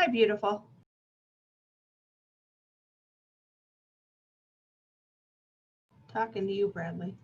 Hi, beautiful. Talking to you, Bradley.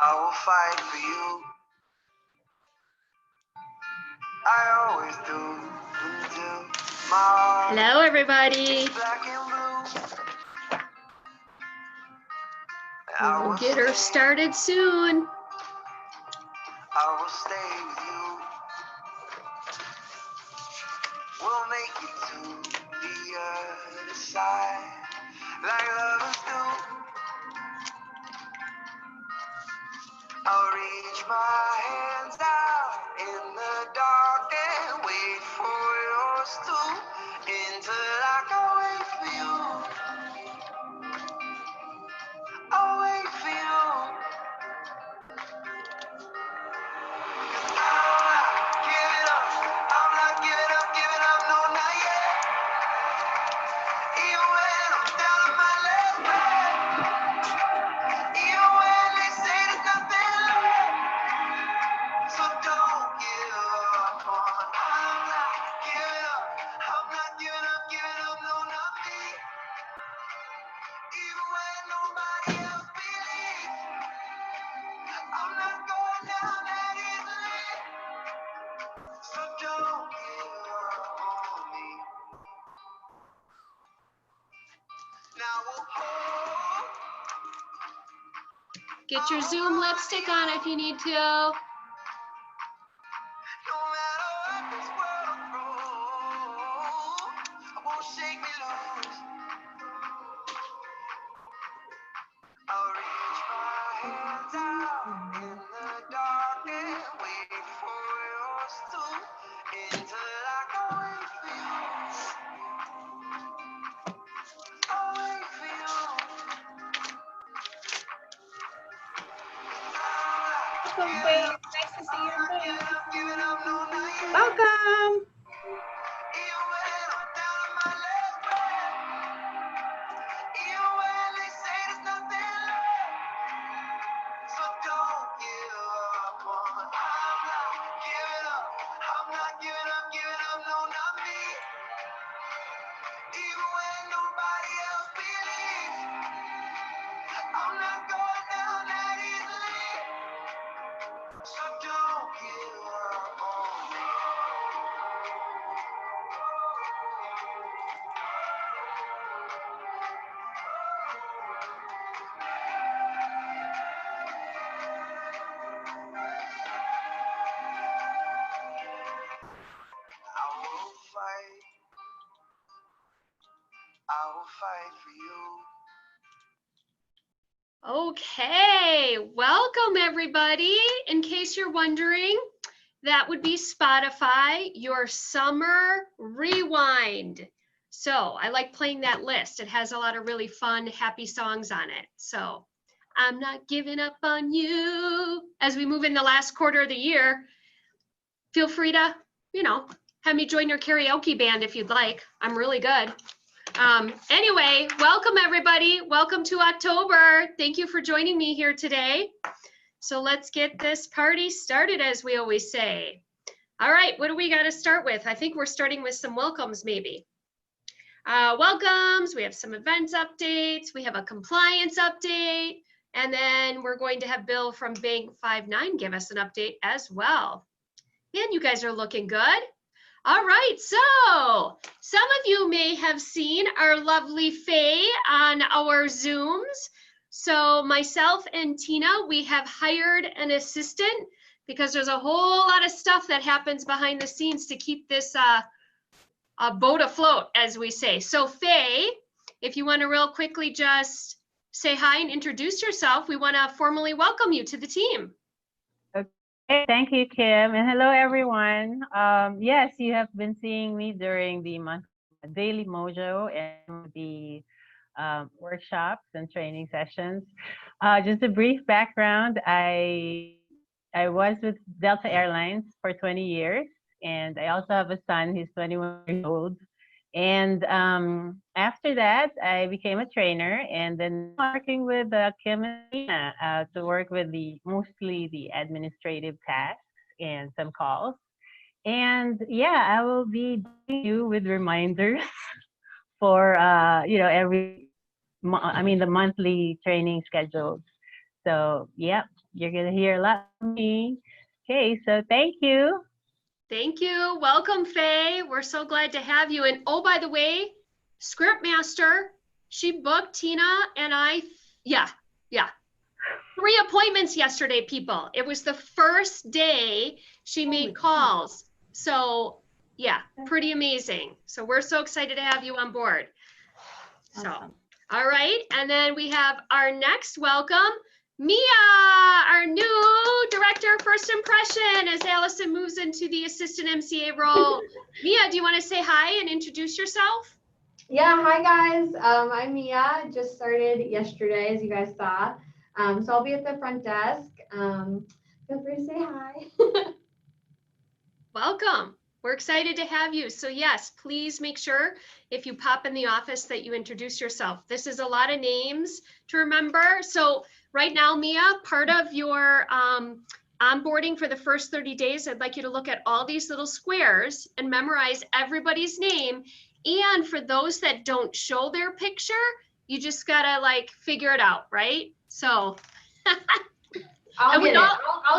I will fight for you. I always do. Until my heart Hello, everybody. is black and blue. We'll get her started soon. I will stay with you. We'll make it to the other side, like lovers do. I'll reach my hands out in the dark and wait for yours to. Until I can wait for you. I'll wait for you. I'm not giving up, no, not yet. Even when I'm down on my last breath, even when they say there's nothing left, so don't give up on. I'm not giving up, no, not me. Even when nobody else believes, I'm not going down that easily, so don't give up on me. Now we'll hold. Get your Zoom lipstick on if you need to. No matter what this world throws, I won't shake me loose. I'll reach my hands out in the dark and wait for yours to. Until I can wait for you. I'll wait for you. Welcome, Faith. Nice to see your face. Giving up, no, not yet. Welcome. Even when I'm down on my last breath, even when they say there's nothing left, so don't give up on. I'm not giving up, no, not me. Even when nobody else believes, I'm not going down that easily, so don't give up on me. I will fight for you. Okay, welcome everybody. In case you're wondering, that would be Spotify, your summer rewind. So I like playing that list. It has a lot of really fun, happy songs on it. So I'm not giving up on you. As we move in the last quarter of the year, feel free to, have me join your karaoke band if you'd like. I'm really good. Anyway, welcome everybody. Welcome to October. Thank you for joining me here today. So let's get this party started, as we always say. All right, what do we got to start with? I think we're starting with some welcomes maybe. welcomes, we have some events updates, we have a compliance update, and then we're going to have Bill from Bank 59 give us an update as well. And you guys are looking good. All right, so some of you may have seen our lovely Faye on our Zooms. So myself and Tina, we have hired an assistant because there's a whole lot of stuff that happens behind the scenes to keep this boat afloat, as we say. So Faye, if you want to real quickly just say hi and introduce yourself, we want to formally welcome you to the team. Okay, thank you, Kim, and hello, everyone. Yes, you have been seeing me during the Daily Mojo and the workshops and training sessions. Just a brief background, I was with Delta Airlines for 20 years, and I also have a son who's 21 years old. And after that, I became a trainer, and then working with Kim and Nina to work with mostly the administrative tasks and some calls. And yeah, I will be doing you with reminders for the monthly training schedules. So yeah, you're gonna hear a lot from me. Okay, so thank you. Thank you. Welcome, Faye. We're so glad to have you. And oh, by the way, Script Master, she booked Tina and I, yeah. 3 appointments yesterday, people. It was the first day she made calls. So yeah, pretty amazing. So we're so excited to have you on board. So, Awesome. all right. And then we have our next welcome, Mia, our new Director of First Impression, as Allison moves into the Assistant MCA role. Mia, do you want to say hi and introduce yourself? Yeah, hi guys. I'm Mia. Just started yesterday, as you guys saw. So I'll be at the front desk. Feel free to say hi. Welcome. We're excited to have you. So yes, please make sure if you pop in the office that you introduce yourself. This is a lot of names to remember. So right now, Mia, part of your onboarding for the first 30 days, I'd like you to look at all these little squares and memorize everybody's name. And for those that don't show their picture, you just gotta like figure it out, right? So I'll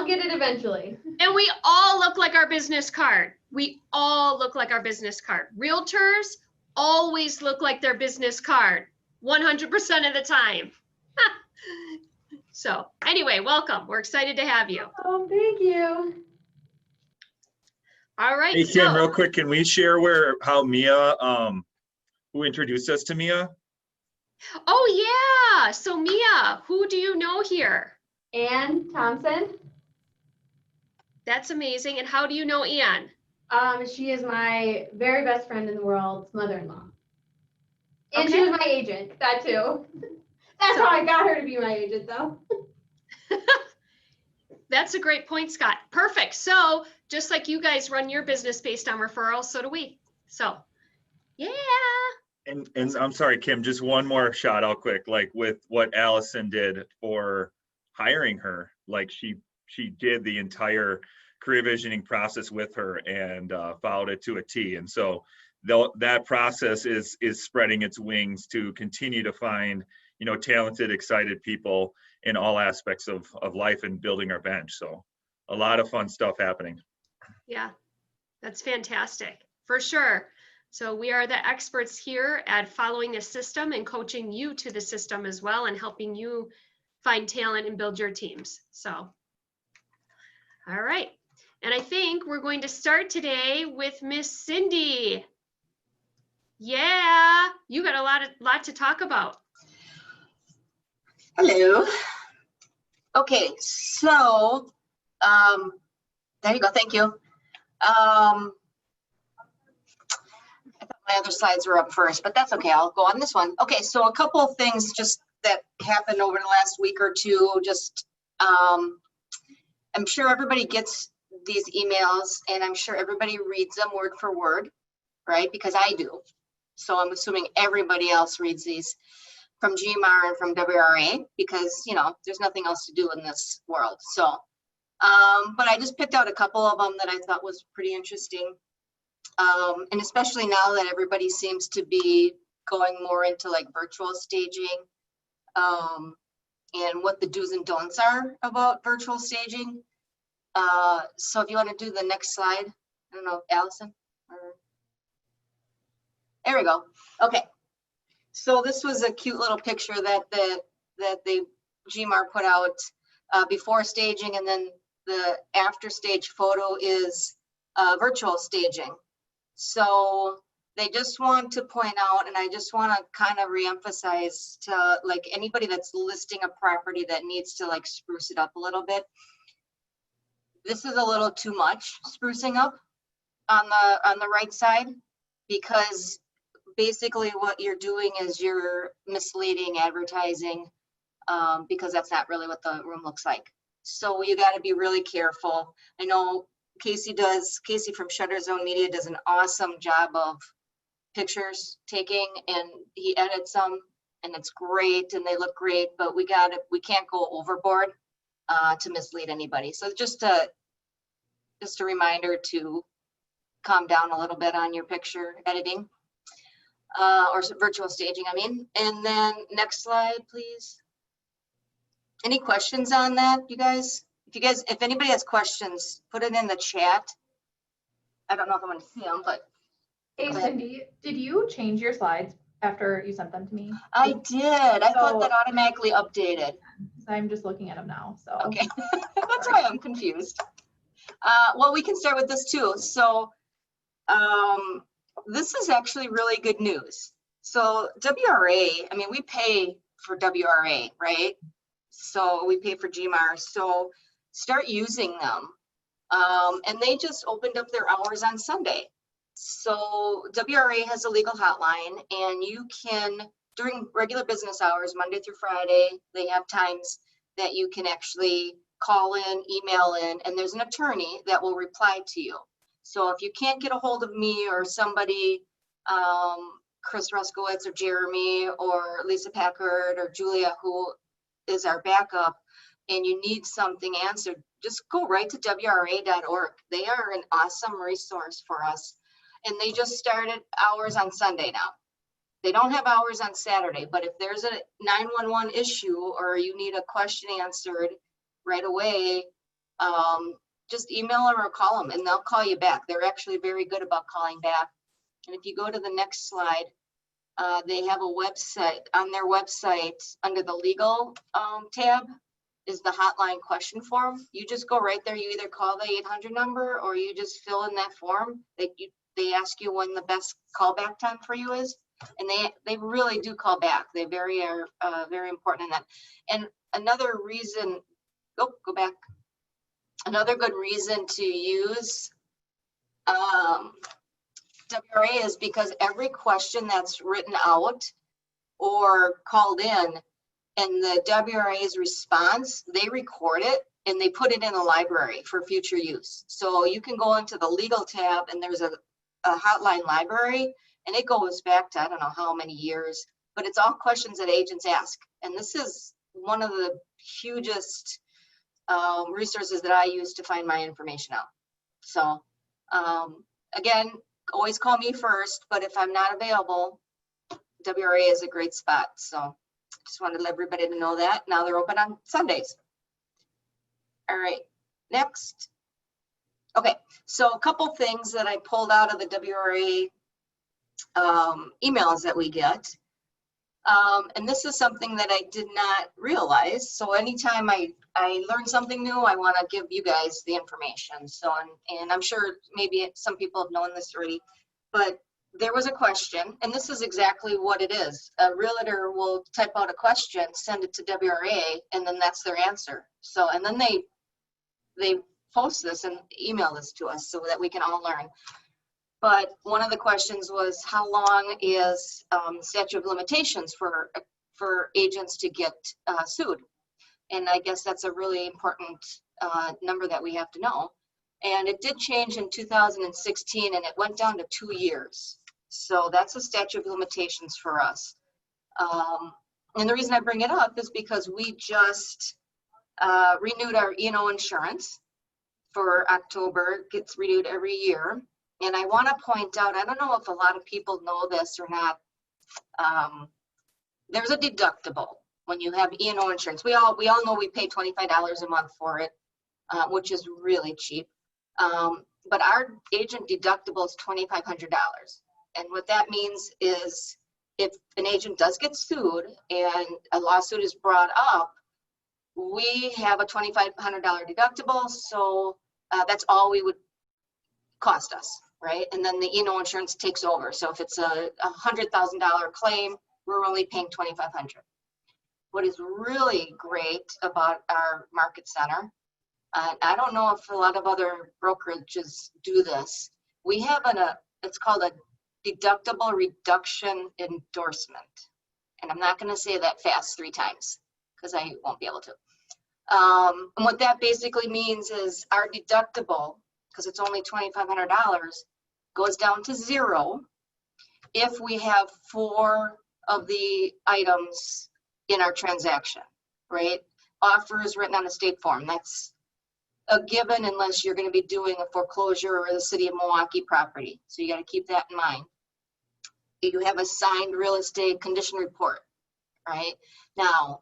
get it eventually. and we all look like our business card. We all look like our business card. Realtors always look like their business card 100% of the time. So anyway, welcome. We're excited to have you. Oh, thank you. All right. Hey, Kim, real quick, can we share how Mia, who introduced us to Mia? Oh yeah. So Mia, who do you know here? Ann Thompson. That's amazing. And how do you know Ann? She is my very best friend in the world, mother-in-law. And Okay. she was my agent, that too. That's how I got her to be my agent though. That's a great point, Scott. Perfect. So just like you guys run your business based on referrals, so do we. So yeah. And I'm sorry, Kim, just one more shout out quick, like with what Allison did for hiring her, like she did the entire career visioning process with her and followed it to a T. And so that process is spreading its wings to continue to find, talented, excited people in all aspects of life and building our bench. So a lot of fun stuff happening. Yeah, that's fantastic for sure. So we are the experts here at following the system and coaching you to the system as well and helping you find talent and build your teams. So, all right. And I think we're going to start today with Miss Cindy. Yeah, you got a lot to talk about. Hello. Okay, so there you go. Thank you. I thought my other slides were up first, but that's okay. I'll go on this one. Okay, so a couple of things just that happened over the last week or two. Just I'm sure everybody gets these emails, and I'm sure everybody reads them word for word, right? Because I do. So I'm assuming everybody else reads these from GMR and from WRA, because there's nothing else to do in this world. So but I just picked out a couple of them that I thought was pretty interesting. And especially now that everybody seems to be going more into like virtual staging, and what the do's and don'ts are about virtual staging. So if you want to do the next slide, I don't know, Allison. There we go. Okay. So this was a cute little picture that the GMAR put out before staging, and then the after stage photo is virtual staging. So they just want to point out, and I just want to kind of reemphasize to like anybody that's listing a property that needs to like spruce it up a little bit. This is a little too much sprucing up on the right side, because basically what you're doing is you're misleading advertising, because that's not really what the room looks like. So you got to be really careful. I know Casey from Shutter Zone Media does an awesome job of pictures taking, and he edits them, and it's great and they look great, but we can't go overboard to mislead anybody. So just a reminder to calm down a little bit on your picture editing, or virtual staging, I mean. And then next slide, please. Any questions on that, you guys? If anybody has questions, put it in the chat. I don't know if I'm gonna see them, but. Hey Cindy, did you change your slides after you sent them to me? I did. I thought that automatically updated. I'm just looking at them now, so. Okay, that's why I'm confused. Well, we can start with this too. So this is actually really good news. So WRA, I mean, we pay for WRA, right? So we pay for GMAR. So start using them. And they just opened up their hours on Sunday. So WRA has a legal hotline, and you can, during regular business hours, Monday through Friday, they have times that you can actually call in, email in, and there's an attorney that will reply to you. So if you can't get a hold of me or somebody, Chris Ruskowitz or Jeremy or Lisa Packard or Julia, who is our backup, and you need something answered, just go right to WRA.org. They are an awesome resource for us. And they just started hours on Sunday now. They don't have hours on Saturday, but if there's a 911 issue or you need a question answered right away, just email them or call them and they'll call you back. They're actually very good about calling back. And if you go to the next slide, they have a website. On their website, under the legal tab, is the hotline question form. You just go right there. You either call the 800 number or you just fill in that form. They ask you when the best callback time for you is, and they really do call back. They are very important in that. And another reason, go back. Another good reason to use WRA is because every question that's written out or called in, and the WRA's response, they record it and they put it in a library for future use. So you can go into the legal tab and there's a hotline library, and it goes back to I don't know how many years, but it's all questions that agents ask. And this is one of the hugest resources that I use to find my information out. So again, always call me first, but if I'm not available, WRA is a great spot. So just wanted to let everybody to know that. Now they're open on Sundays. All right, next. Okay, so a couple things that I pulled out of the WRA emails that we get. And this is something that I did not realize. So anytime I learn something new, I want to give you guys the information. So, and I'm sure maybe some people have known this already, but there was a question, and this is exactly what it is. A realtor will type out a question, send it to WRA, and then that's their answer. So, and then they post this and email this to us so that we can all learn. But one of the questions was, how long is statute of limitations for agents to get sued? And I guess that's a really important number that we have to know. And it did change in 2016, and it went down to 2 years. So that's a statute of limitations for us. And the reason I bring it up is because we just renewed our E&O insurance for October. It gets renewed every year. And I want to point out, I don't know if a lot of people know this or not. There's a deductible when you have E&O insurance. We all know we pay $25 a month for it, which is really cheap. But our agent deductible is $2,500. And what that means is if an agent does get sued and a lawsuit is brought up, we have a $2,500 deductible. So that's all we would cost us, right? And then the E&O insurance takes over. So if it's a $100,000 claim, we're only paying $2,500. What is really great about our market center, I don't know if a lot of other brokerages do this. We have it's called a deductible reduction endorsement. And I'm not going to say that fast 3 times because I won't be able to. And what that basically means is our deductible, because it's only $2,500, goes down to 0 if we have 4 of the items in our transaction, right? Offer is written on a state form. That's a given unless you're going to be doing a foreclosure or the city of Milwaukee property. So you got to keep that in mind. You have a signed real estate condition report, right? Now,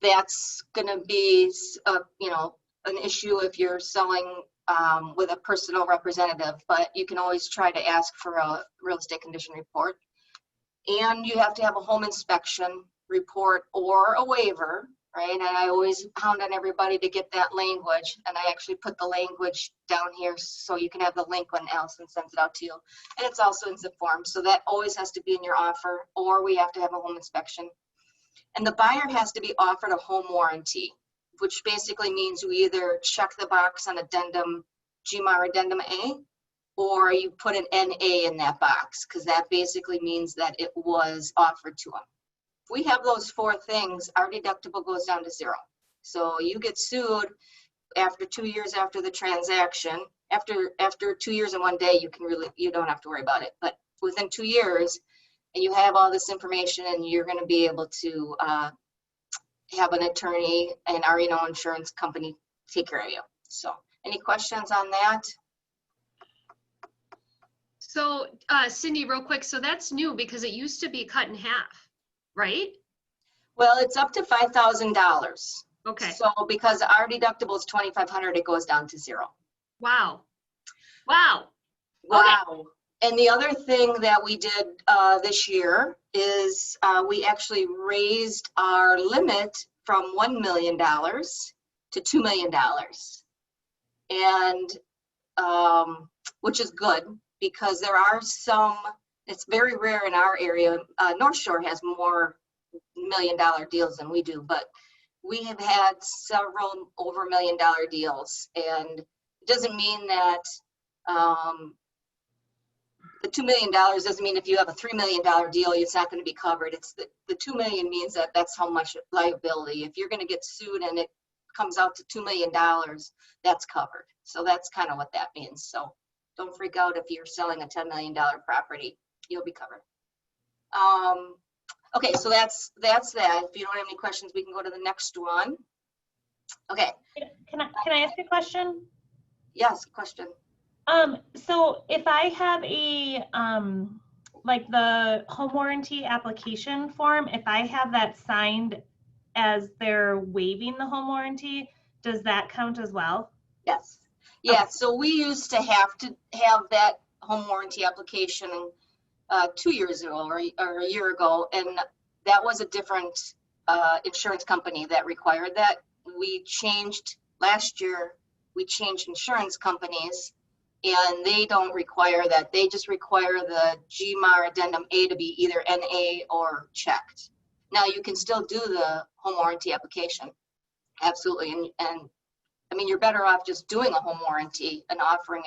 that's going to be, an issue if you're selling with a personal representative, but you can always try to ask for a real estate condition report. And you have to have a home inspection report or a waiver, right? And I always hound on everybody to get that language. And I actually put the language down here so you can have the link when Allison sends it out to you. And it's also in zip form. So that always has to be in your offer, or we have to have a home inspection. And the buyer has to be offered a home warranty, which basically means you either check the box on addendum, GMAR addendum A, or you put an NA in that box, because that basically means that it was offered to them. If we have those 4 things, our deductible goes down to 0. So you get sued after 2 years after the transaction. After 2 years and 1 day, you don't have to worry about it. But within 2 years, and you have all this information, and you're going to be able to have an attorney and our insurance company take care of you. So, any questions on that? So Cindy, real quick, so that's new because it used to be cut in half, right? Well, it's up to $5,000. Okay. So because our deductible is $2,500, it goes down to 0. Wow. Wow. Wow. Okay. And the other thing that we did this year is we actually raised our limit from $1 million to $2 million. And which is good, because there are some, it's very rare in our area. North Shore has more $1 million deals than we do, but we have had several over $1 million deals. And it doesn't mean that the $2 million doesn't mean if you have a $3 million deal, it's not going to be covered. It's the $2 million means that that's how much liability. If you're going to get sued and it comes out to $2 million, that's covered. So that's kind of what that means. So don't freak out if you're selling a $10 million property, you'll be covered. Okay, so that's that. If you don't have any questions, we can go to the next one. Okay. Can I ask a question? Yes, question. So if I have a, like the home warranty application form, if I have that signed as they're waiving the home warranty, does that count as well? Yes. Yeah, okay. So we used to have that home warranty application 2 years ago or a year ago, and that was a different insurance company that required that. We changed last year, we changed insurance companies, and they don't require that. They just require the GMAR addendum A to be either NA or checked. Now you can still do the home warranty application, absolutely, and I mean, you're better off just doing a home warranty and offering it